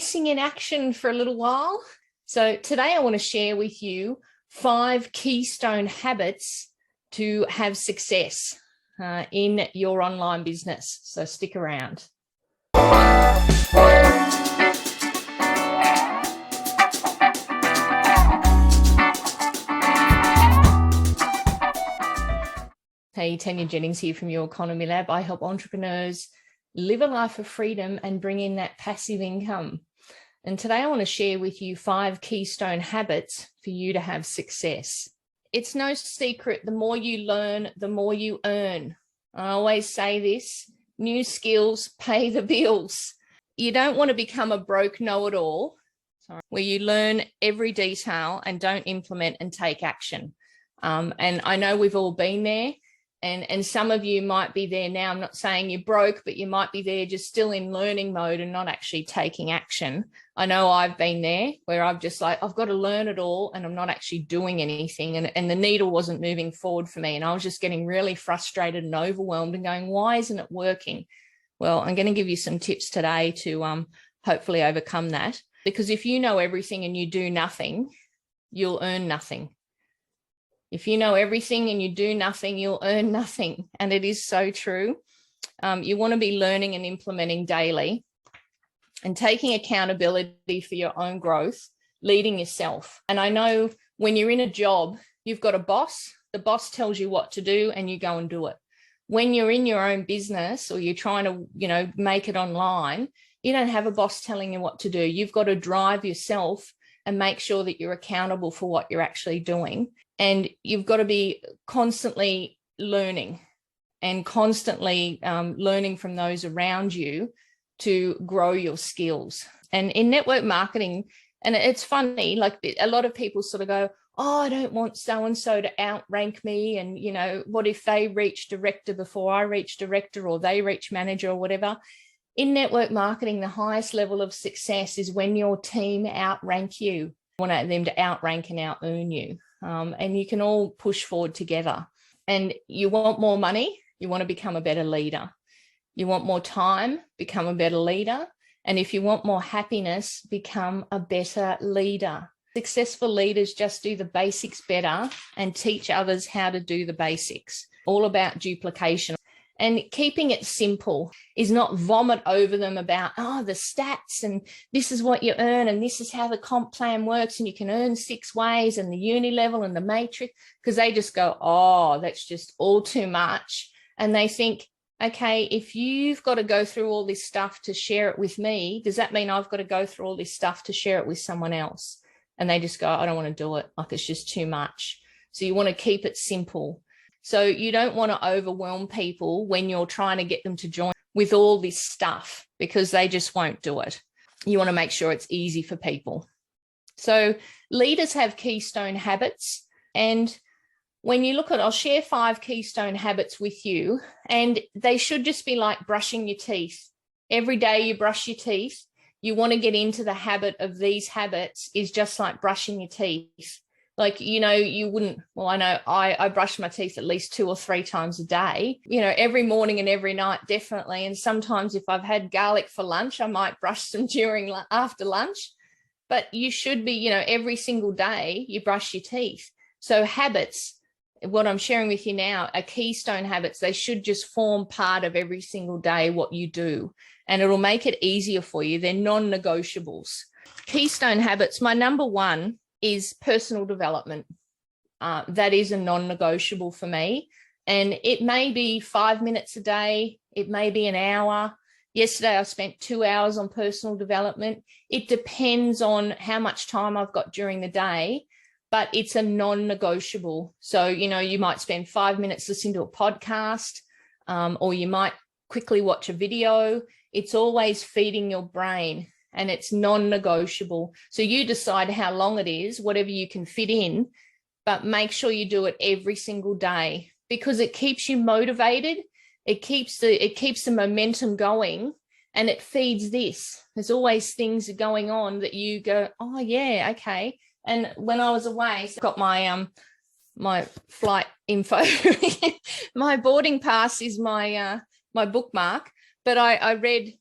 Missing in action for a little while. So today I want to share with you 5 keystone habits to have success in your online business. So stick around. Hey, Tanya, Jennings here from Your Economy Lab. I help entrepreneurs live a life of freedom and bring in that passive income. And today I want to share with you 5 keystone habits for you to have success. It's no secret, the more you learn, the more you earn. I always say this, new skills pay the bills. You don't want to become a broke know-it-all, where you learn every detail and don't implement and take action. And I know we've all been there. And some of you might be there now. I'm not saying you're broke, but you might be there just still in learning mode and not actually taking action. I know I've been there where I've just like, I've got to learn it all and I'm not actually doing anything. And the needle wasn't moving forward for me. And I was just getting really frustrated and overwhelmed and going, why isn't it working? Well, I'm going to give you some tips today to hopefully overcome that. Because if you know everything and you do nothing, you'll earn nothing. If you know everything and you do nothing, you'll earn nothing. And it is so true. You want to be learning and implementing daily and taking accountability for your own growth, leading yourself. And I know when you're in a job, you've got a boss. The boss tells you what to do and you go and do it. When you're in your own business or you're trying to, make it online, you don't have a boss telling you what to do. You've got to drive yourself and make sure that you're accountable for what you're actually doing. And you've got to be constantly learning and constantly learning from those around you to grow your skills. And in network marketing, and it's funny, like a lot of people sort of go, oh, I don't want so-and-so to outrank me. And, what if they reach director before I reach director or they reach manager or whatever? In network marketing, the highest level of success is when your team outrank you. You want them to outrank and out-earn you. And you can all push forward together. And you want more money, you want to become a better leader. You want more time, become a better leader. And if you want more happiness, become a better leader. Successful leaders just do the basics better and teach others how to do the basics. All about duplication. And keeping it simple is not vomit over them about, the stats and this is what you earn and this is how the comp plan works and you can earn 6 ways and the uni level and the matrix, because they just go, oh, that's just all too much. And they think, okay, if you've got to go through all this stuff to share it with me, does that mean I've got to go through all this stuff to share it with someone else? And they just go, I don't want to do it. Like it's just too much. So you want to keep it simple. So you don't want to overwhelm people when you're trying to get them to join with all this stuff because they just won't do it. You want to make sure it's easy for people. So leaders have keystone habits. And when you look at, I'll share 5 keystone habits with you, and they should just be like brushing your teeth. Every day you brush your teeth. You want to get into the habit of these habits is just like brushing your teeth. Like, you wouldn't, well, I know I brush my teeth at least 2 or 3 times a day, every morning and every night, definitely. And sometimes if I've had garlic for lunch, I might brush them after lunch. But you should be, every single day you brush your teeth. So habits, what I'm sharing with you now, are keystone habits. They should just form part of every single day what you do. And it'll make it easier for you. They're non-negotiables. Keystone habits, my number 1 is personal development. That is a non-negotiable for me. And it may be 5 minutes a day. It may be an hour. Yesterday, I spent 2 hours on personal development. It depends on how much time I've got during the day, but it's a non-negotiable. So, you might spend 5 minutes listening to a podcast, or you might quickly watch a video. It's always feeding your brain. And it's non-negotiable. So you decide how long it is, whatever you can fit in, but make sure you do it every single day because it keeps you motivated. It keeps the momentum going and it feeds this. There's always things going on that you go, oh yeah, okay. And when I was away, so I got my my flight info. My boarding pass is my my bookmark, but I read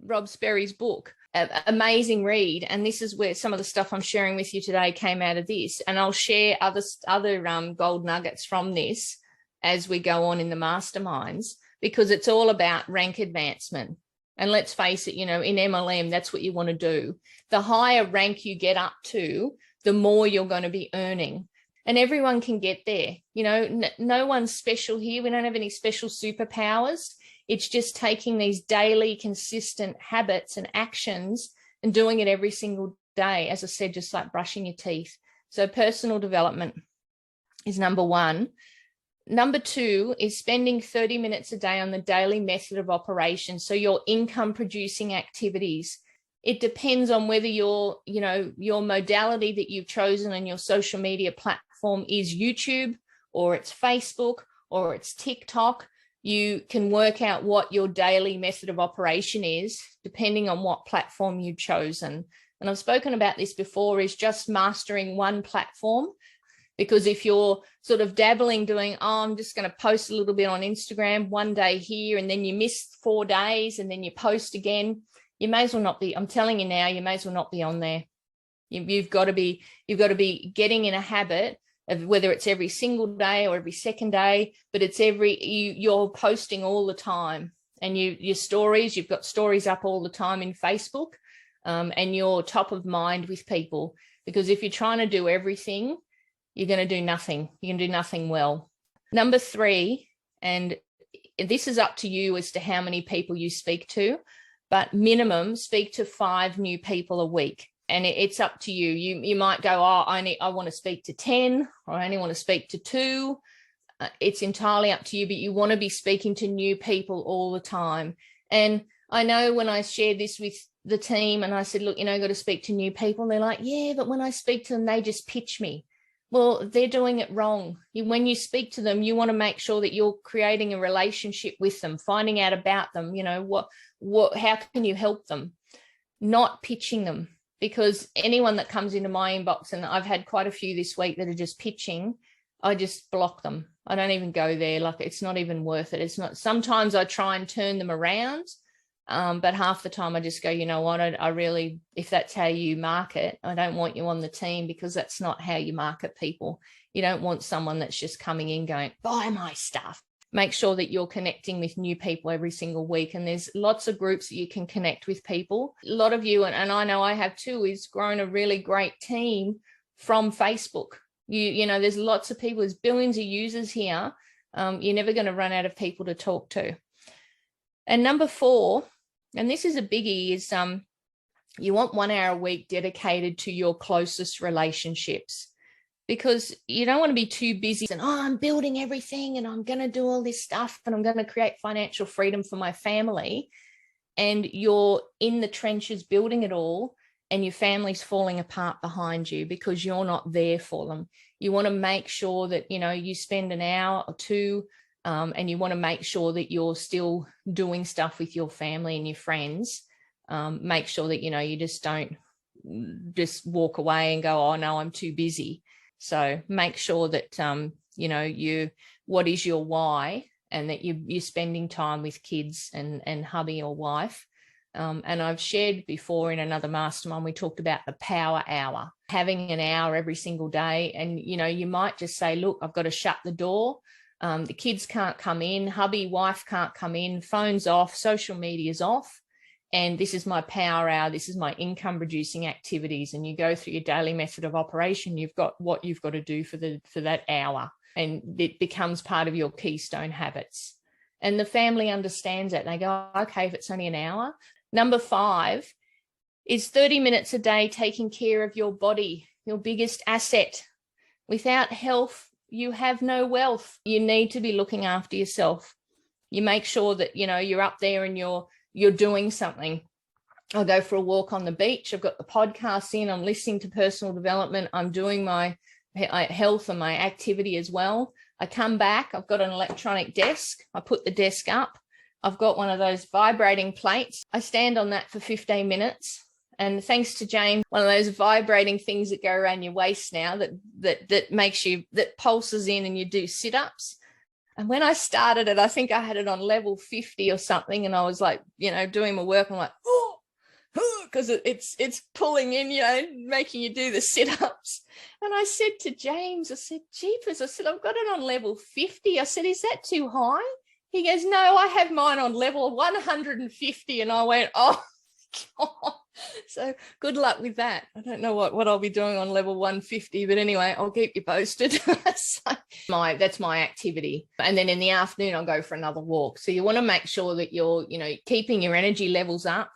Rob Sperry's book. Amazing read. And this is where some of the stuff I'm sharing with you today came out of this. And I'll share other gold nuggets from this as we go on in the masterminds, because it's all about rank advancement. And let's face it, in MLM, that's what you want to do. The higher rank you get up to, the more you're going to be earning. And everyone can get there. No one's special here. We don't have any special superpowers. It's just taking these daily consistent habits and actions and doing it every single day. As I said, just like brushing your teeth. So personal development is number one. Number two is spending 30 minutes a day on the daily method of operation. So your income producing activities. It depends on whether your modality that you've chosen and your social media platform is YouTube, or it's Facebook, or it's TikTok. You can work out what your daily method of operation is, depending on what platform you've chosen. And I've spoken about this before, is just mastering one platform. Because if you're sort of dabbling, doing, I'm just going to post a little bit on Instagram one day here, and then you miss 4 days, and then you post again, you may as well not be, I'm telling you now, you may as well not be on there. You've got to be getting in a habit of, whether it's every single day or every second day, but it's you're posting all the time. And your stories, you've got stories up all the time in Facebook, and you're top of mind with people. Because if you're trying to do everything, you're going to do nothing. You're going to do nothing well. Number three, and this is up to you as to how many people you speak to, but minimum speak to 5 new people a week. And it's up to you. You might go, I want to speak to 10, or I only want to speak to 2. It's entirely up to you, but you want to be speaking to new people all the time. And I know when I shared this with the team and I said, look, got to speak to new people. They're like, yeah, but when I speak to them, they just pitch me. Well, they're doing it wrong. When you speak to them, you want to make sure that you're creating a relationship with them, finding out about them, how can you help them, not pitching them. Because anyone that comes into my inbox, and I've had quite a few this week that are just pitching, I just block them. I don't even go there. Like, it's not even worth it. It's not. Sometimes I try and turn them around. But half the time I just go, you know what, I really, if that's how you market, I don't want you on the team, because that's not how you market people. You don't want someone that's just coming in going, buy my stuff. Make sure that you're connecting with new people every single week. And there's lots of groups that you can connect with people. A lot of you, and I know I have too, is grown a really great team from Facebook. There's lots of people, there's billions of users here. You're never going to run out of people to talk to. And number 4, and this is a biggie, is you want 1 hour a week dedicated to your closest relationships, because you don't want to be too busy and, I'm building everything and I'm going to do all this stuff and I'm going to create financial freedom for my family. And you're in the trenches building it all, and your family's falling apart behind you because you're not there for them. You want to make sure that, you spend an hour or 2, and you want to make sure that you're still doing stuff with your family and your friends. Make sure that, you just don't just walk away and go, oh no, I'm too busy. So make sure that, what is your why, and that you're spending time with kids and hubby or wife. And I've shared before in another mastermind, we talked about the power hour, having an hour every single day. And, you might just say, look, I've got to shut the door. The kids can't come in, hubby, wife can't come in, phone's off, social media's off. And this is my power hour. This is my income producing activities. And you go through your daily method of operation. You've got what you've got to do for that hour. And it becomes part of your keystone habits. And the family understands that. They go, okay, if it's only an hour. Number 5 is 30 minutes a day taking care of your body, your biggest asset. Without health, you have no wealth. You need to be looking after yourself. You make sure that, you're up there and you're doing something. I'll go for a walk on the beach. I've got the podcast in. I'm listening to personal development. I'm doing my health and my activity as well. I come back. I've got an electronic desk. I put the desk up. I've got one of those vibrating plates. I stand on that for 15 minutes. And thanks to James, one of those vibrating things that go around your waist now that makes you, that pulses in, and you do sit-ups. And when I started it, I think I had it on level 50 or something. And I was like, doing my work. I'm like, oh, because it's pulling in you and making you do the sit-ups. And I said to James, I said, jeepers, I said, I've got it on level 50. I said, is that too high? He goes, no, I have mine on level 150. And I went, oh, God. So good luck with that. I don't know what I'll be doing on level 150, but anyway, I'll keep you posted. So that's my activity. And then in the afternoon, I'll go for another walk. So you want to make sure that you're, keeping your energy levels up,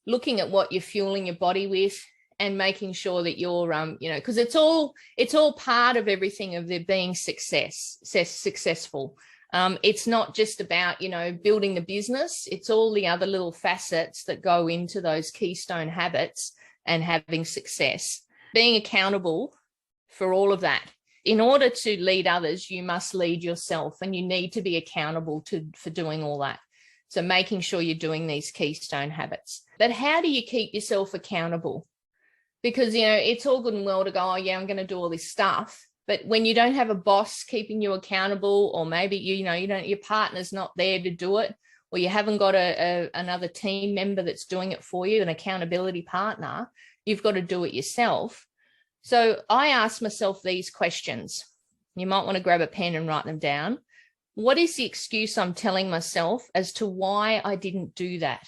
looking at what you're fueling your body with, and making sure that you're, because it's all part of everything of there being successful. It's not just about, building the business. It's all the other little facets that go into those keystone habits and having success. Being accountable for all of that. In order to lead others, you must lead yourself, and you need to be accountable for doing all that. So making sure you're doing these keystone habits. But how do you keep yourself accountable? Because, it's all good and well to go, oh, yeah, I'm going to do all this stuff. But when you don't have a boss keeping you accountable, or maybe, your partner's not there to do it, or you haven't got another team member that's doing it for you, an accountability partner, you've got to do it yourself. So I ask myself these questions. You might want to grab a pen and write them down. What is the excuse I'm telling myself as to why I didn't do that?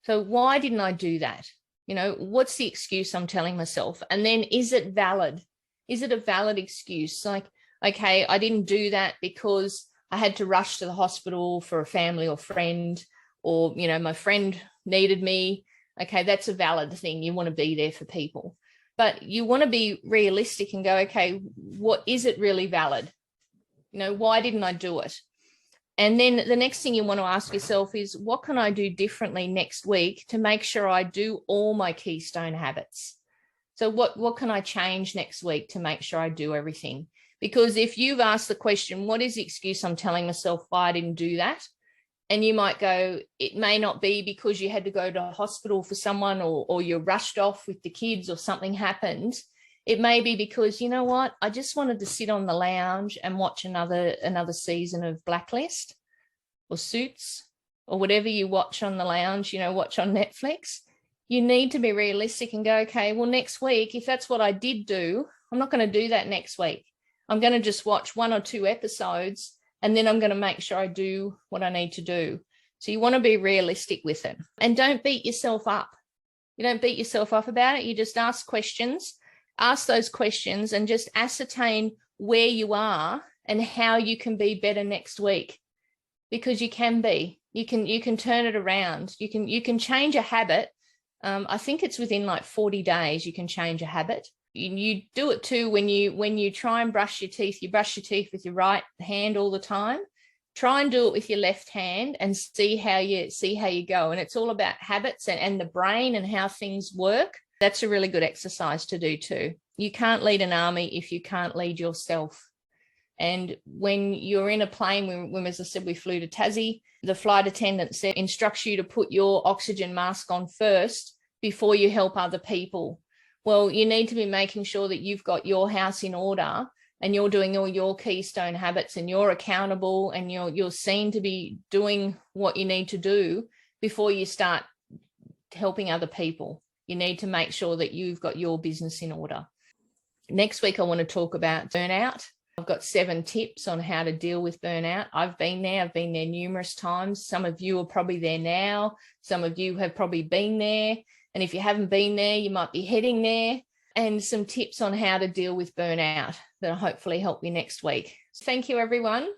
So why didn't I do that? What's the excuse I'm telling myself? And then, is it valid? Is it a valid excuse? Like, okay, I didn't do that because I had to rush to the hospital for a family or friend, or, my friend needed me. Okay, that's a valid thing. You want to be there for people. But you want to be realistic and go, okay, what is it really valid? Why didn't I do it? And then the next thing you want to ask yourself is, what can I do differently next week to make sure I do all my keystone habits? So what can I change next week to make sure I do everything? Because if you've asked the question, what is the excuse I'm telling myself why I didn't do that? And you might go, it may not be because you had to go to a hospital for someone, or you're rushed off with the kids, or something happened. It may be because, you know what, I just wanted to sit on the lounge and watch another season of Blacklist or Suits, or whatever you watch on the lounge, watch on Netflix. You need to be realistic and go, okay, well, next week, if that's what I did do, I'm not going to do that next week. I'm going to just watch 1 or 2 episodes, and then I'm going to make sure I do what I need to do. So you want to be realistic with it, and don't beat yourself up. You don't beat yourself up about it. You just ask those questions and just ascertain where you are and how you can be better next week, because you can be. You can turn it around. You can change a habit. I think it's within like 40 days you can change a habit. You do it too when you try and brush your teeth. You brush your teeth with your right hand all the time. Try and do it with your left hand and see how you go. And it's all about habits and the brain and how things work. That's a really good exercise to do too. You can't lead an army if you can't lead yourself. And when you're in a plane, when as I said, we flew to Tassie, the flight attendant instructs you to put your oxygen mask on first before you help other people. Well, you need to be making sure that you've got your house in order, and you're doing all your keystone habits, and you're accountable, and you're seen to be doing what you need to do before you start helping other people. You need to make sure that you've got your business in order. Next week, I want to talk about burnout. I've got 7 tips on how to deal with burnout. I've been there numerous times. Some of you are probably there now. Some of you have probably been there. And if you haven't been there, you might be heading there. And some tips on how to deal with burnout that'll hopefully help you next week. Thank you, everyone.